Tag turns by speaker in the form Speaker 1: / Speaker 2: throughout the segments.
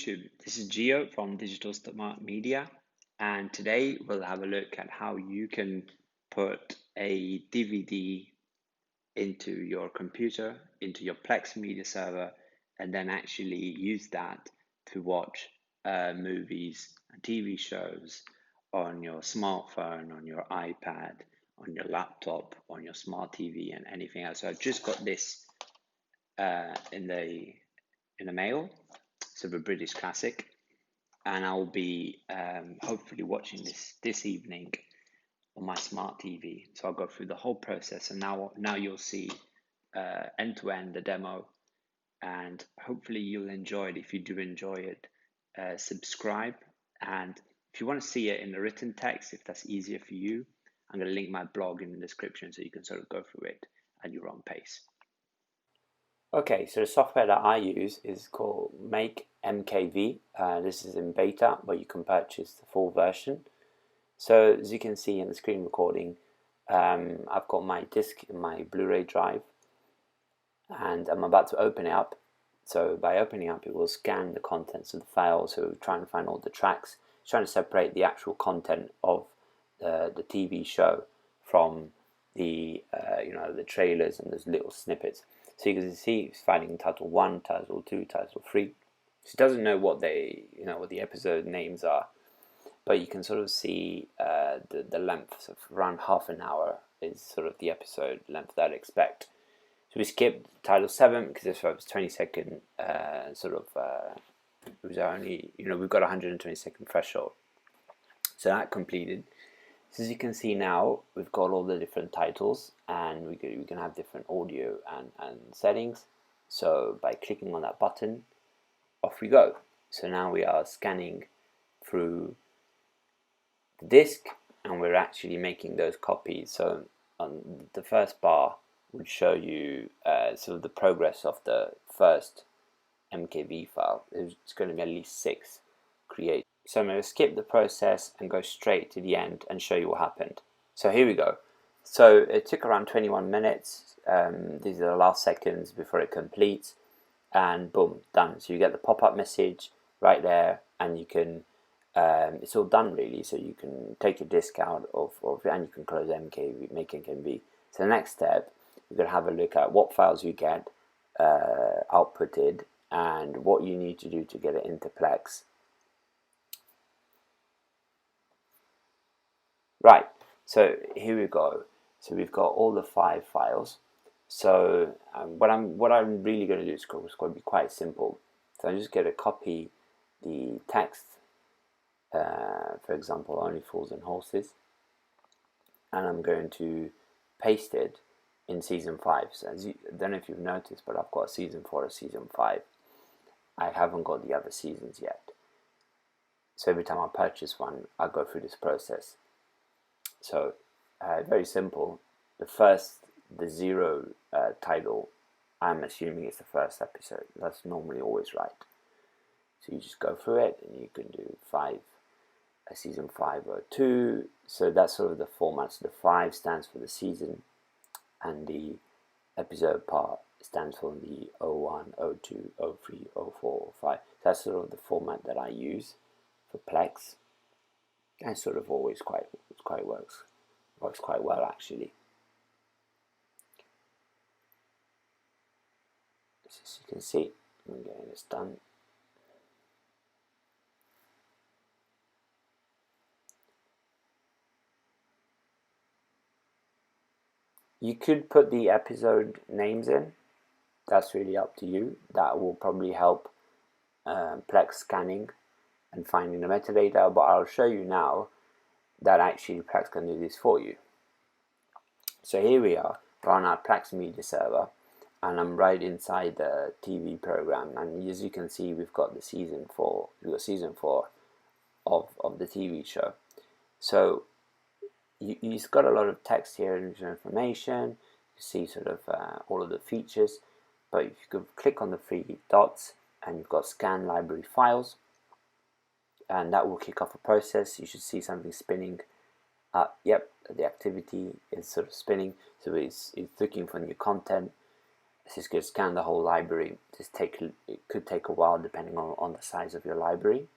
Speaker 1: YouTube. This is Gio from Digital Smart Media, and today we'll have a look at how you can put a DVD into your computer, into your Plex media server, and then actually use that to watch movies and TV shows on your smartphone, on your iPad, on your laptop, on your smart TV, and anything else. So I've just got this in the mail, sort of a British classic, and I'll be hopefully watching this evening on my smart TV. So I'll go through the whole process, and now you'll see end to end the demo, and hopefully you'll enjoy it. If you do enjoy it, subscribe, and if you want to see it in the written text, if that's easier for you, I'm going to link my blog in the description so you can sort of go through it at your own pace.
Speaker 2: Okay, so the software that I use is called Make MKV. This is in beta, but you can purchase the full version. So as you can see in the screen recording, I've got my disc in my Blu-ray drive, and I'm about to open it up. So by opening up, it will scan the contents of the file. So we're trying to find all the tracks, trying to separate the actual content of the TV show from the the trailers and those little snippets. So you can see it's finding title 1, title 2, title 3. So it doesn't know what what the episode names are, but you can sort of see the length of around half an hour is sort of the episode length that I'd expect. So we skipped title 7 because this was 20-second it was only, we've got 120-second threshold. So that completed. So as you can see now, we've got all the different titles, and we can have different audio and settings. So by clicking on that button, off we go. So now we are scanning through the disc, and we're actually making those copies. So on the first bar would show you sort of the progress of the first MKV file. It's going to be at least 6 created. So I'm going to skip the process and go straight to the end and show you what happened. So here we go. So it took around 21 minutes. These are the last seconds before it completes, and boom, done. So you get the pop-up message right there, and you can it's all done really. So you can take your disc out of and you can close MKV, Make MKV. So the next step, we're going to have a look at what files you get outputted and what you need to do to get it into Plex. Right, so here we go. So we've got all the 5 files. So what I'm really going to do is going to be quite simple. So I'm just going to copy the text, for example, Only Fools and Horses, and I'm going to paste it in season 5. So I don't know if you've noticed, but I've got season 4 or season 5. I haven't got the other seasons yet. So every time I purchase one, I go through this process. So very simple. The 0 title, I'm assuming it's the first episode. That's normally always right. So you just go through it, and you can do season 5 or 2. So that's sort of the format. So the 5 stands for the season, and the episode part stands for the 01, 02, 03, 04, 05. That's sort of the format that I use for Plex. And sort of always works quite well actually. As you can see, I'm getting this done. You could put the episode names in. That's really up to you. That will probably help Plex scanning and finding the metadata, but I'll show you now that actually Plex can do this for you. So here we are, we're on our Plex media server, and I'm right inside the TV program, and as you can see, we've got the season 4. We've got season 4 of the TV show. So you've got a lot of text here and information. You see sort of all of the features, but if you could click on the 3 dots, and you've got scan library files, and that will kick off a process. You should see something spinning. Yep, the activity is sort of spinning, so it's looking for new content. this is going to scan the whole library. It could take a while depending on the size of your library.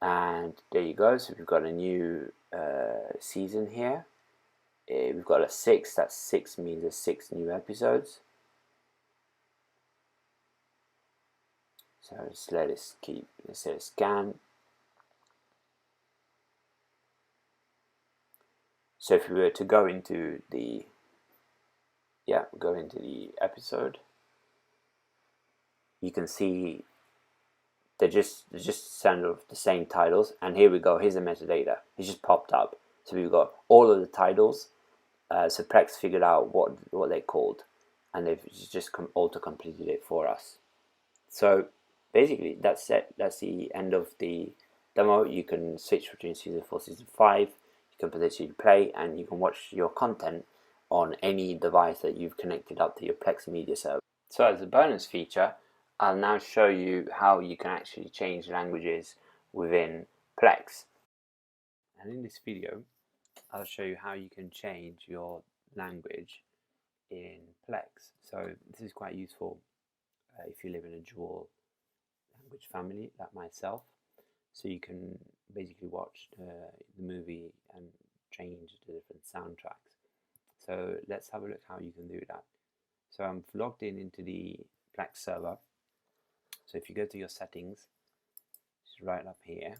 Speaker 2: And there you go. So we've got a new season here. We've got a 6. That 6 means there's 6 new episodes. So let's let it scan. So if we were to go into the episode, you can see they're just sort of the same titles. And here we go. Here's the metadata. It just popped up. So we've got all of the titles. So Plex figured out what they called, and they've just auto-completed it for us. So basically, that's it. That's the end of the demo. You can switch between season 4, season 5. You can potentially play, and you can watch your content on any device that you've connected up to your Plex media server. So as a bonus feature, I'll now show you how you can actually change languages within Plex. And in this video, I'll show you how you can change your language in Plex. So this is quite useful if you live in a dual language family like myself. So you can basically watch the movie and change the different soundtracks. So let's have a look how you can do that. So I'm logged into the Plex server. So if you go to your settings, it's right up here.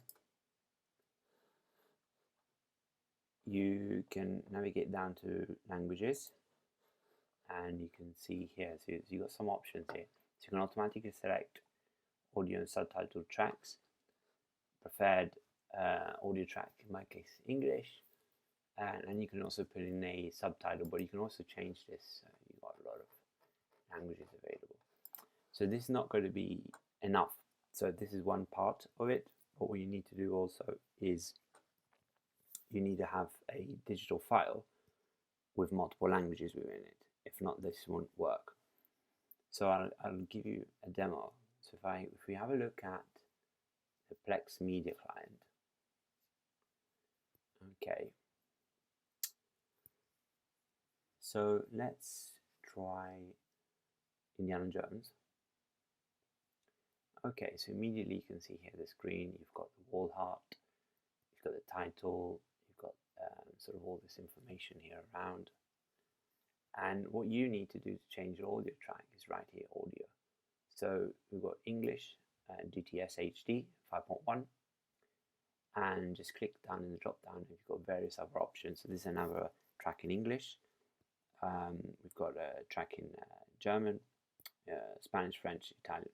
Speaker 2: You can navigate down to languages, and you can see here, so you've got some options here. So you can automatically select audio and subtitled tracks, preferred audio track, in my case English, and you can also put in a subtitle, but you can also change this. You've got a lot of languages available. So this is not going to be enough. So this is one part of it, but what you need to do also is you need to have a digital file with multiple languages within it. If not, this won't work. So I'll give you a demo. So if we have a look at the Plex media client, okay. So let's try Indiana Jones. Okay, so immediately you can see here the screen. You've got the wall art, you've got the title, you've got sort of all this information here around. And what you need to do to change your audio track is right here, audio. So we've got English, DTS HD 5.1, and just click down in the drop down and you've got various other options. So this is another track in English. We've got a track in German, Spanish, French, Italian.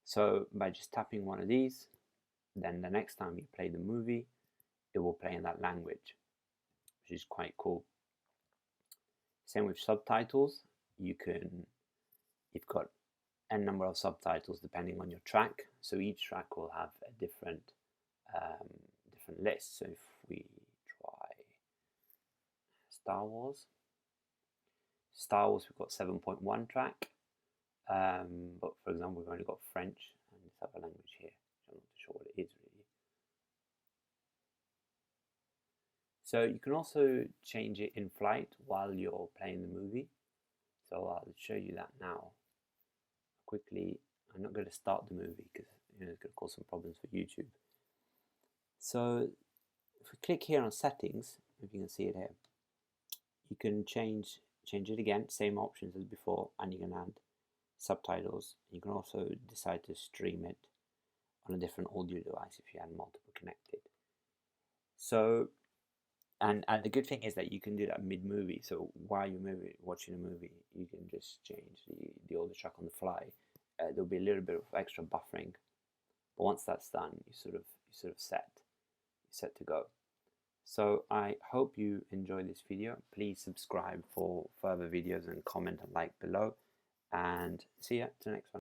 Speaker 2: So by just tapping one of these, then the next time you play the movie, it will play in that language, which is quite cool. Same with subtitles. You've got n number of subtitles depending on your track. So each track will have a different list. So if we try Star Wars, we've got 7.1 track. But for example, we've only got French and this other language here. I'm not sure what it is really. So you can also change it in flight while you're playing the movie. So I'll show you that now. Quickly, I'm not going to start the movie because it's going to cause some problems for YouTube. So if we click here on settings, if you can see it here, you can change it again, same options as before, and you can add subtitles. You can also decide to stream it on a different audio device if you had multiple connected. So and the good thing is that you can do that mid-movie. So while you're watching a movie, you can just change the audio track on the fly. There'll be a little bit of extra buffering, but once that's done, you're set to go. So I hope you enjoyed this video. Please subscribe for further videos and comment and like below. And see ya to the next one.